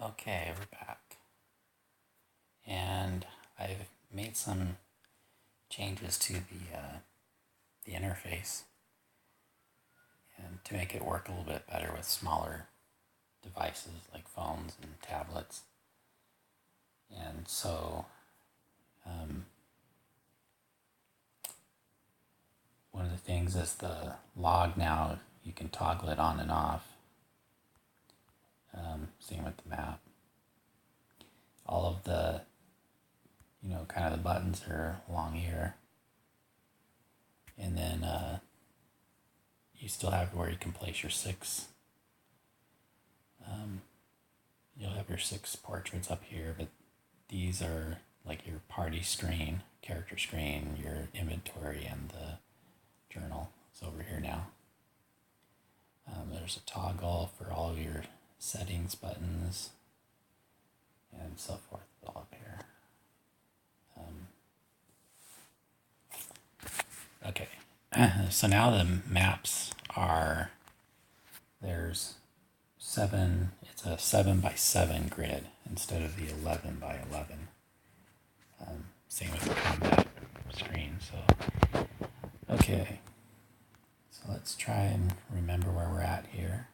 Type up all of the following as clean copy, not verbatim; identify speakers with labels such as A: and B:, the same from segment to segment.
A: Okay, we're back. And I've made some changes to the interface and to make it work a little bit better with smaller devices like phones and tablets. And so one of the things is the log now, you can toggle it on and off. Same with the map. All of the, kind of the buttons are along here. And then you still have where you can place your six. You'll have your 6 portraits up here, but these are like your party screen, character screen, your inventory, and the journal. It's over here now. There's a toggle for all of your settings buttons and so forth, all up here. Okay, so now the maps are, there's 7, it's a 7 by 7 grid instead of the 11 by 11. Same with the combat screen. So, okay, so let's try and remember where we're at here.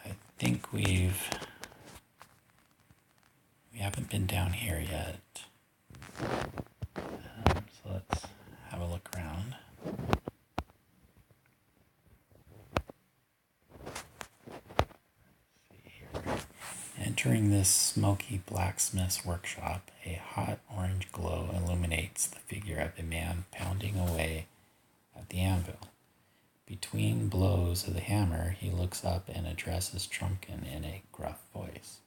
A: I think we haven't been down here yet. So let's have a look around. Entering this smoky blacksmith's workshop, a hot orange glow illuminates the figure of a man pounding away at the anvil. Between blows of the hammer, he looks up and addresses Trumpkin in a gruff voice.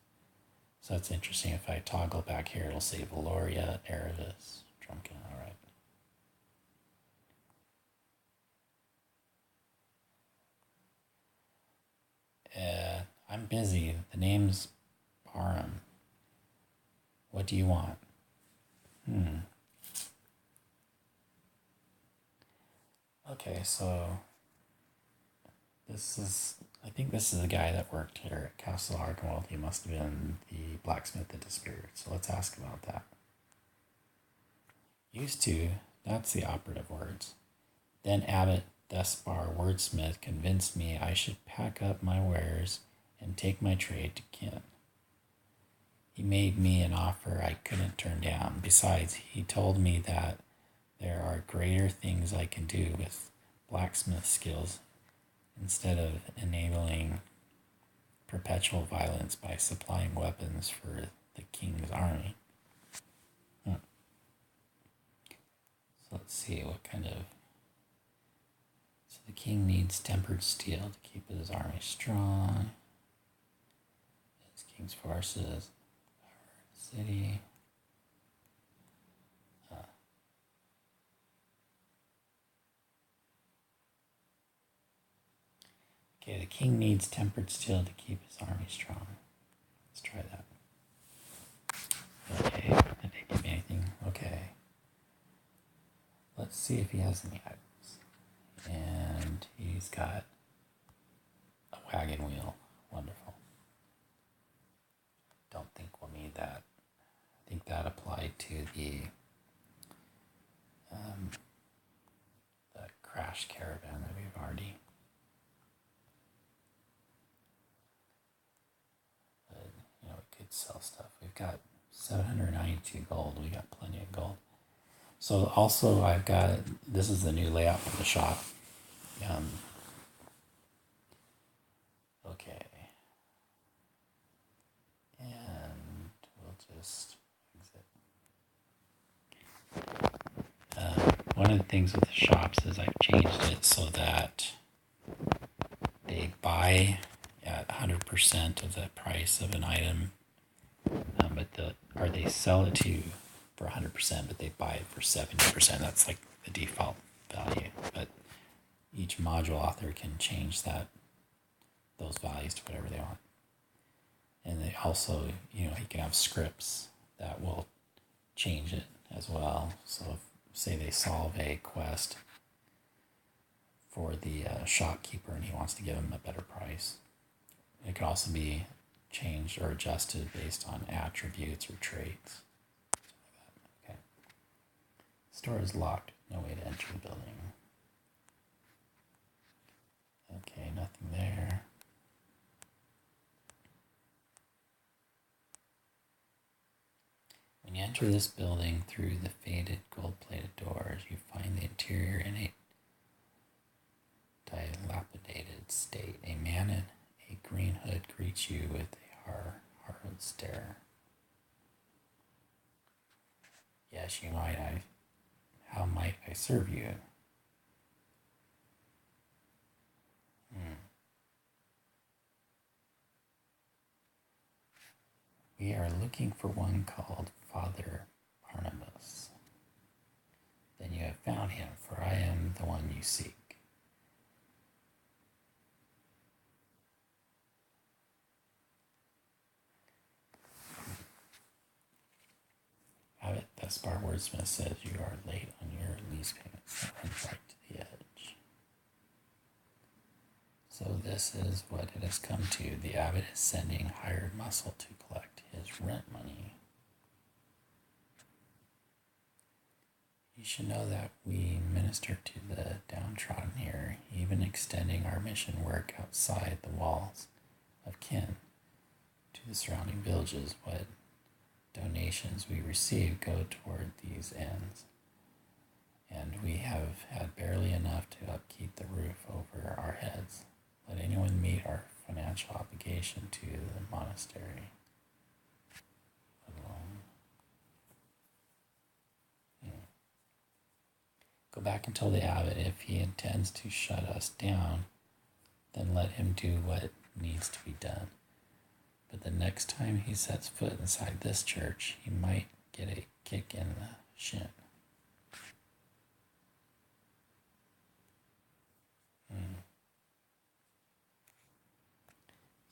A: So that's interesting. If I toggle back here, it'll say Valoria, Erebus, Trumpkin. All right. I'm busy. The name's Barum. What do you want? Okay, so I think this is the guy that worked here at Castle Hearkenwold. He must have been the blacksmith that disappeared. So let's ask about that. Used to, that's the operative words. Then Abbot Despar Wordsmith convinced me I should pack up my wares and take my trade to Kin. He made me an offer I couldn't turn down. Besides, he told me that there are greater things I can do with blacksmith skills instead of enabling perpetual violence by supplying weapons for the king's army. So let's see what kind of... So the king needs tempered steel to keep his army strong. His king's forces, city. Okay, the king needs tempered steel to keep his army strong. Let's try that. Okay, that didn't give me anything. Okay. Let's see if he has any items. And he's got a wagon wheel. Wonderful. Don't think we'll need that. I think that applied to the crash caravan that we've already... we could sell stuff. We've got 792 gold. We got plenty of gold. So also I've got, this is the new layout for the shop. Okay. And we'll just exit. One of the things with the shops is I've changed it so that they buy at 100% of the price of an item, or they sell it to you for 100%, but they buy it for 70%. That's like the default value. But each module author can change those values to whatever they want. And they also, you can have scripts that will change it as well. So if, say they solve a quest for the shopkeeper and he wants to give him a better price. It could also be changed or adjusted based on attributes or traits. Okay. Store is locked. No way to enter the building. Okay, nothing there. When you enter this building through the faded gold-plated doors, you find the interior in a dilapidated state. A man in a green hood greets you with a hard stare. Yes, you might. How might I serve you? We are looking for one called Father Barnabas. Then you have found him, for I am the one you seek. Abbott, thus bar wordsmith says you are late on your lease payments. That runs right to the edge. So this is what it has come to. The abbot is sending hired muscle to collect his rent money. You should know that we minister to the downtrodden here, even extending our mission work outside the walls of kin to the surrounding villages. What donations we receive go toward these ends, and we have had barely enough to upkeep the roof over our heads. Let anyone meet our financial obligation to the monastery alone. Go back and tell the abbot if he intends to shut us down, then let him do what needs to be done. But the next time he sets foot inside this church, he might get a kick in the shin.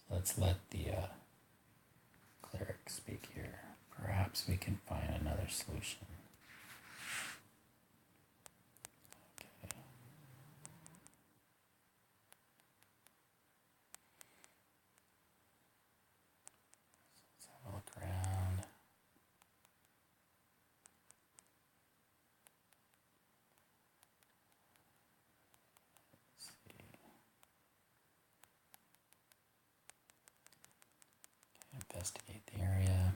A: So let's let the cleric speak here. Perhaps we can find another solution. Okay. Let's have a look around. Investigate the area.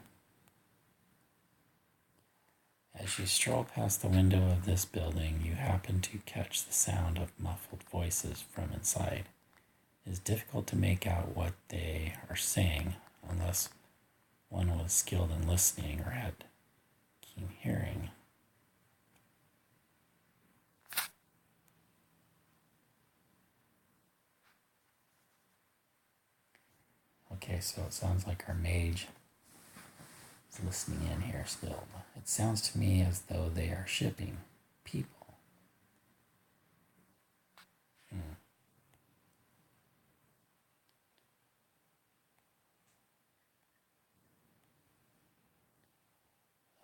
A: As you stroll past the window of this building, you happen to catch the sound of muffled voices from inside. It is difficult to make out what they are saying unless one was skilled in listening or had keen hearing. Okay, so it sounds like our mage is listening in here still. It sounds to me as though they are shipping people.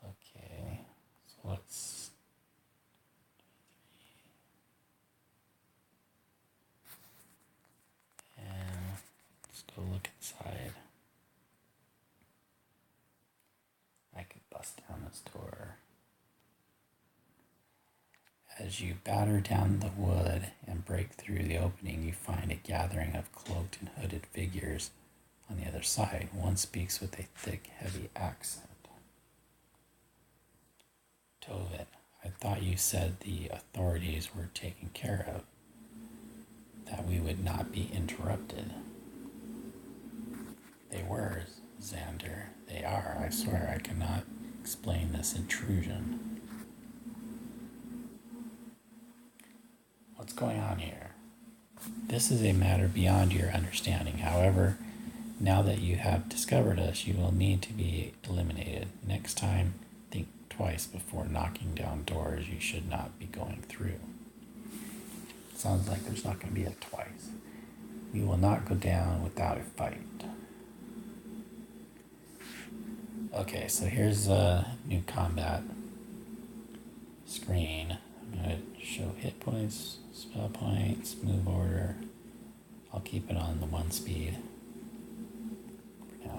A: Okay, so let's go look inside. I could bust down this door. As you batter down the wood and break through the opening, you find a gathering of cloaked and hooded figures on the other side. One speaks with a thick, heavy accent. Tovit, I thought you said the authorities were taken care of, that we would not be interrupted. They were, Xander. They are. I swear I cannot explain this intrusion. What's going on here? This is a matter beyond your understanding. However, now that you have discovered us, you will need to be eliminated. Next time, think twice before knocking down doors you should not be going through. Sounds like there's not going to be a twice. We will not go down without a fight. Okay, so here's a new combat screen. I'm going to show hit points, spell points, move order. I'll keep it on the 1 speed for now.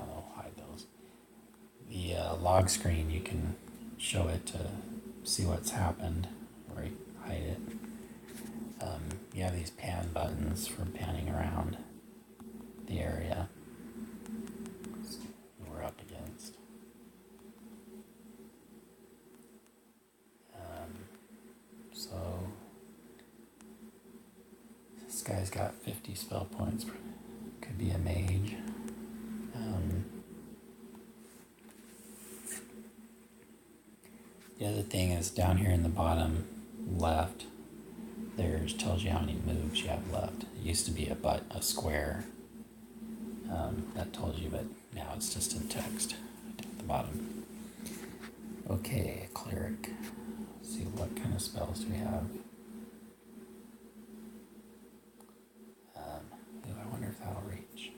A: log screen, you can show it to see what's happened, or hide it. You have these pan buttons for panning around the area we're up against. So this guy's got 50 spell points. Could be a mage. The other thing is down here in the bottom left, there's tells you how many moves you have left. It used to be a square that told you, but now it's just in text at the bottom. Okay, cleric. Let's see what kind of spells do we have. I wonder if that'll reach.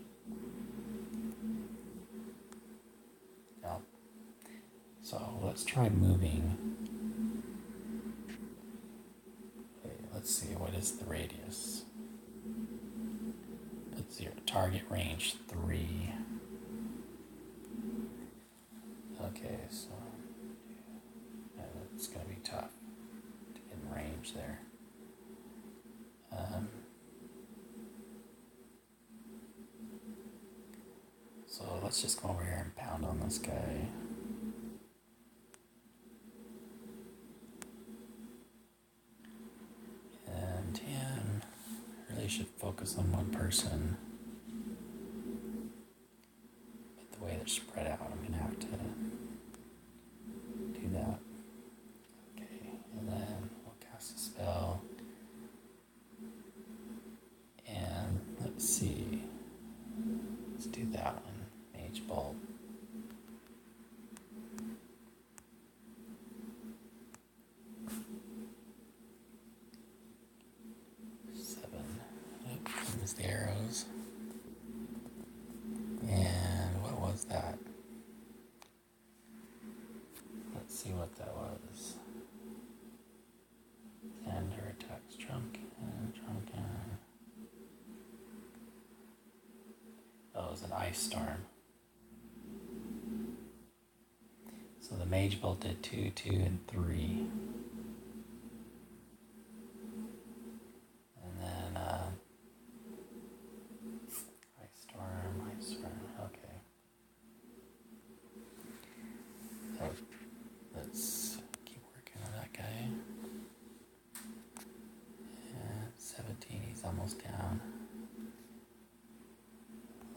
A: No. So let's try moving. Okay, let's see, what is the radius? It's 0. Target range 3. Okay, so it's going to be tough to get in range there. So let's just go over here and pound on this guy. And 10. Really should focus on one person. But the way they're spread out, I'm going to have to do that. Okay, and then we'll cast a spell. And let's see. Let's do that one. Mage Bolt. Comes the arrows. And what was that? Let's see what that was. And her attacks drunken. Oh, it was an ice storm. So the mage bolt did 2, 2, and 3. And then ice storm, okay. So let's keep working on that guy. And 17, he's almost down.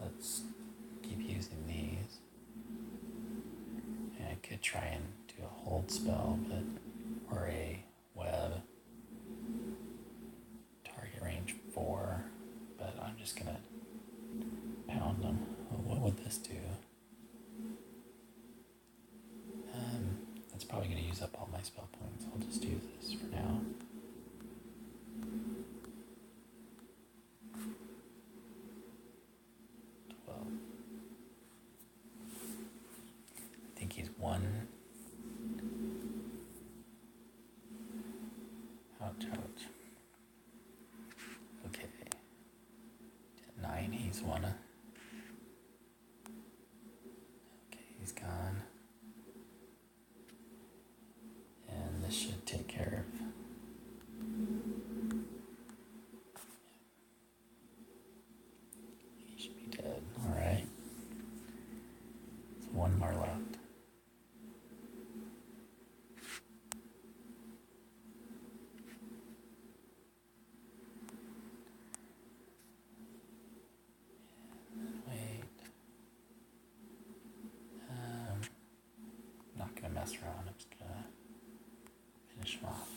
A: Let's keep using these. And I could try and do a hold spell, or a web. Target range 4, but I'm just gonna pound them. What would this do? That's probably gonna use up all my spell points. I'll just do this for now. I think he's 1. Ouch. Okay. 9, he's 1. Okay, he's gone. And this should take care of. He should be dead. Alright. There's 1 more left. Mess around. I'm just gonna finish him off.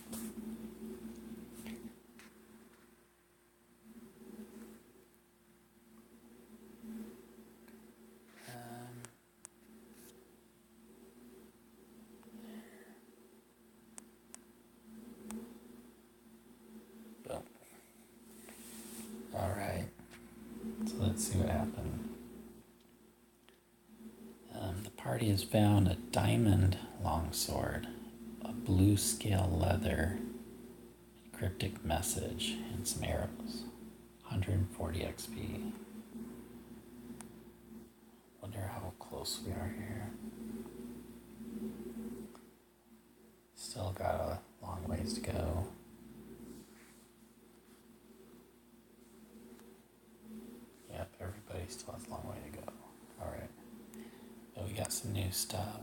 A: Boom. All right. So let's see what happened. The party has found a diamond longsword, a blue scale leather, cryptic message, and some arrows. 140 XP. Wonder how close we are here. to go. Yep, everybody still has a long way to go. All right. But we got some new stuff.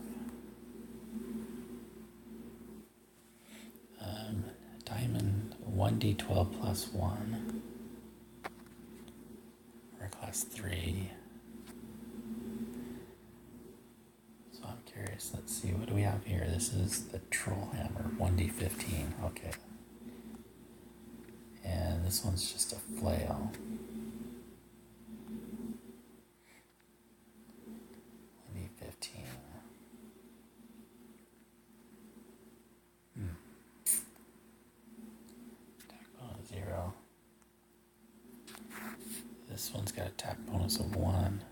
A: Diamond 1d12 plus 1. Or class 3. So I'm curious. Let's see. What do we have here? This is the Troll Hammer 1d15. Okay. And this one's just a flail. 1d15. Zero. This one's got attack bonus of 1.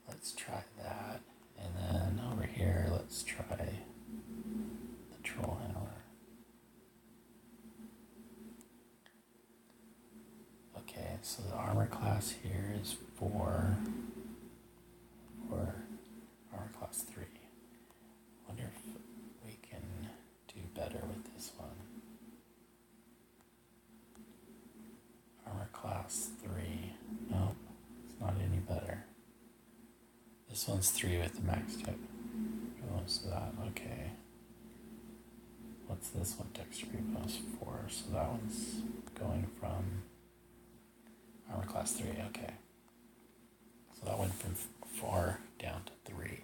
A: Let's try that. And then over here, let's try the Troll Hammer. Okay, so the armor class here is 4. Or armor class 3. Wonder if we can do better with this one. Armor class 3. Nope, it's not any better. This one's 3 with the max tip. Bonus to that, okay. What's this one? Dexterity bonus 4. So that one's going from armor class 3, okay. So that went from 4 down to 3.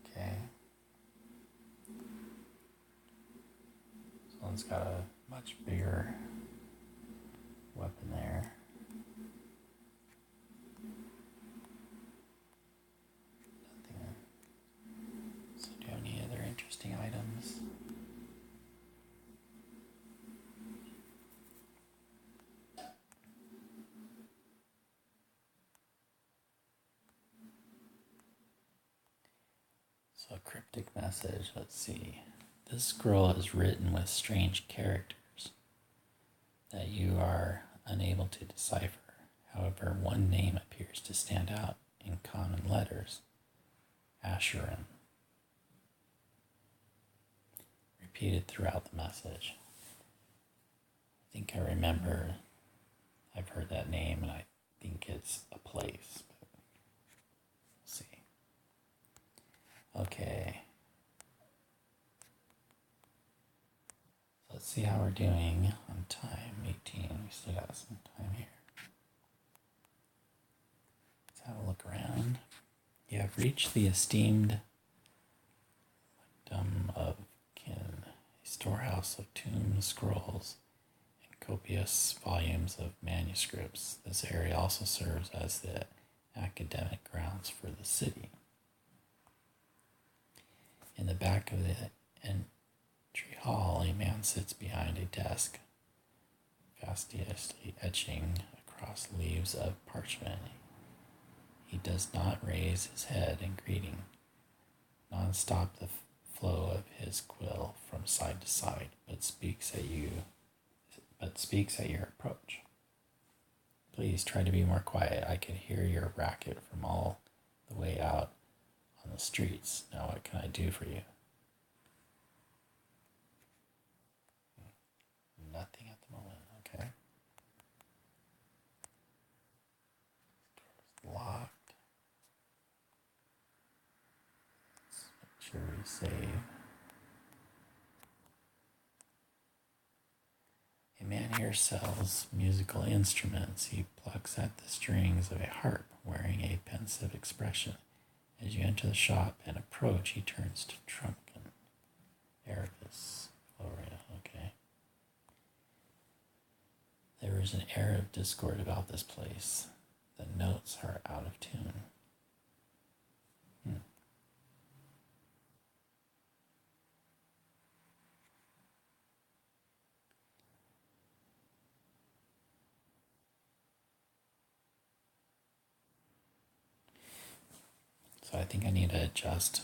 A: Okay. This one's got a much bigger weapon there. Nothing. So do you have any other interesting items? So a cryptic message, let's see. This scroll is written with strange characters that you are unable to decipher. However, one name appears to stand out in common letters, Asherim, repeated throughout the message. I think I remember, I've heard that name and I think it's a place, but we'll see. Okay. Let's see how we're doing on time. 18. We still got some time here. Let's have a look around. You have reached the esteemed Dome of Kin, a storehouse of tombs, scrolls, and copious volumes of manuscripts. This area also serves as the academic grounds for the city. In the back of the entry hall, a man sits behind a desk, fastidiously etching across leaves of parchment. He does not raise his head in greeting, non-stop the flow of his quill from side to side, but speaks at your approach. Please try to be more quiet. I can hear your racket from all the way out on the streets. Now what can I do for you? Nothing at the moment, okay. Door's locked. Let's make sure we save. A man here sells musical instruments. He plucks at the strings of a harp, wearing a pensive expression. As you enter the shop and approach, he turns to Trumpkin. Erebus, Gloria, okay. There is an air of discord about this place. The notes are out of tune. So I think I need to adjust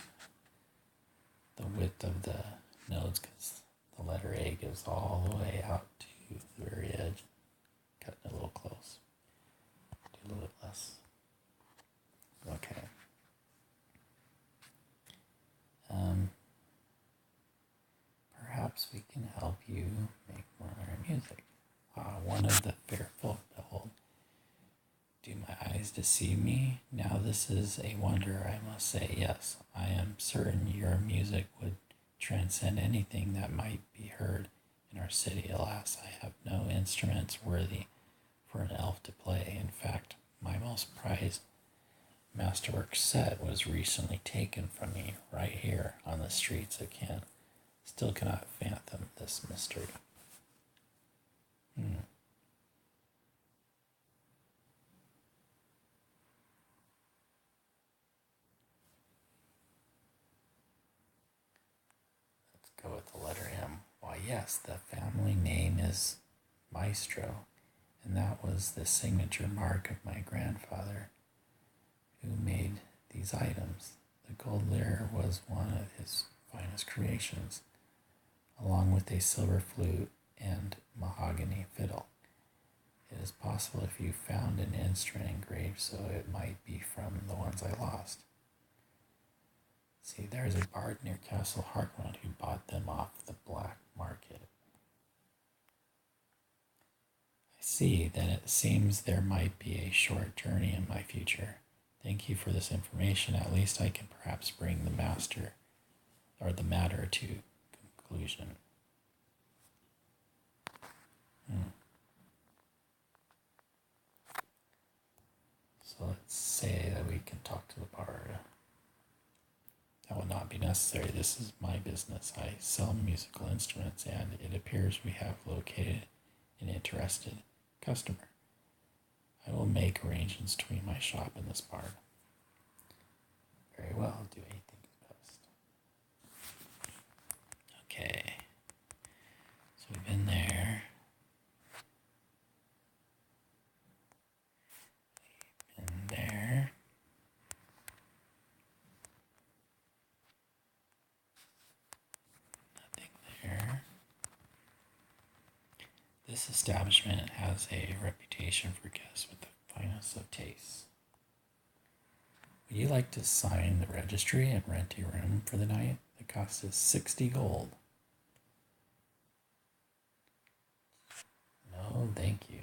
A: the width of the nodes because the letter A goes all the way out to to the very edge, cutting it a little close. Do a little bit less. Okay. Perhaps we can help you make modern music. One of the fair folk, behold. Do my eyes deceive me? Now this is a wonder, I must say. Yes, I am certain your music would transcend anything that might be heard in our city. Alas, I have no instruments worthy for an elf to play. In fact, my most prized masterwork set was recently taken from me right here on the streets of Kent. Still cannot fathom this mystery. Let's go with the letter M. Why, yes, the family name is Maestro, and that was the signature mark of my grandfather who made these items. The gold lyre was one of his finest creations, along with a silver flute and mahogany fiddle. It is possible if you found an instrument engraved so it might be from the ones I lost. See, there's a bard near Castle Hearkenwold who bought them off the black market. I see, then it seems there might be a short journey in my future. Thank you for this information. At least I can perhaps bring the matter to conclusion. So let's say that we can talk to the bard. That will not be necessary. This is my business. I sell musical instruments, and it appears we have located an interested customer. I will make arrangements between my shop and this bard. Very well. I'll do anything best. Okay. So we've been there. Been there. Nothing there. This establishment has a reputation for guests with the finest of tastes. Would you like to sign the registry and rent a room for the night? The cost is 60 gold. No, thank you.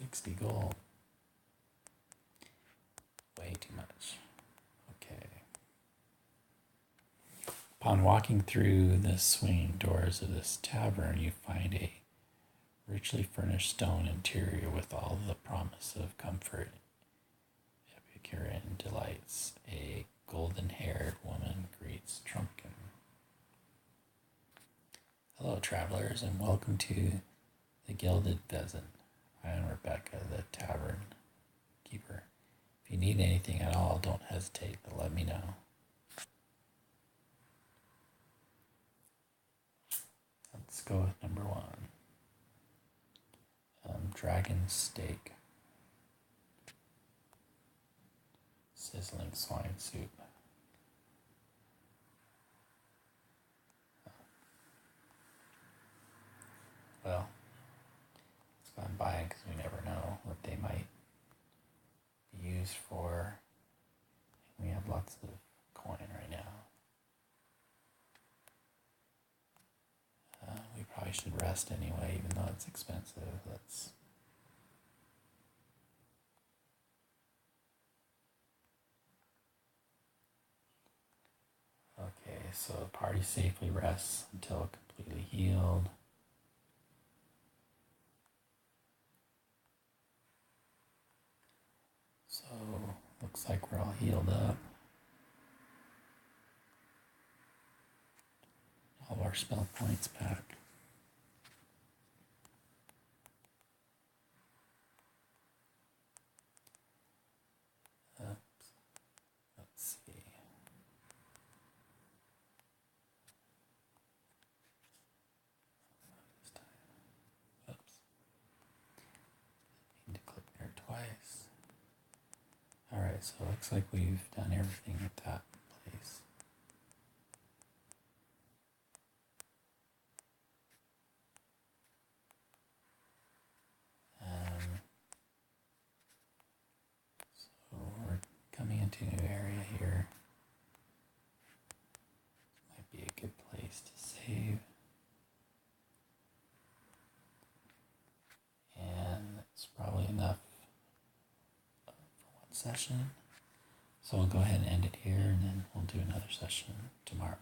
A: 60 gold. Way too much. Okay. Upon walking through the swinging doors of this tavern, you find a richly furnished stone interior with all the promise of comfort, Epicurean delights. A golden-haired woman greets Trumpkin. Hello, travelers, and welcome to the Gilded Pheasant. I am Rebecca, the tavern keeper. If you need anything at all, don't hesitate to let me know. Let's go with number 1. Dragon steak. Sizzling swine soup. Well, let's go and buy it because we never know what they might be used for. We have lots of coin right now. We probably should rest anyway, even though it's expensive. Okay, so the party safely rests until completely healed. So, looks like we're all healed up. All of our spell points back. Let's see. This time. Oops. Need to click there twice. Alright, so it looks like we've done everything at that place. session. So we'll go ahead and end it here, and then we'll do another session tomorrow.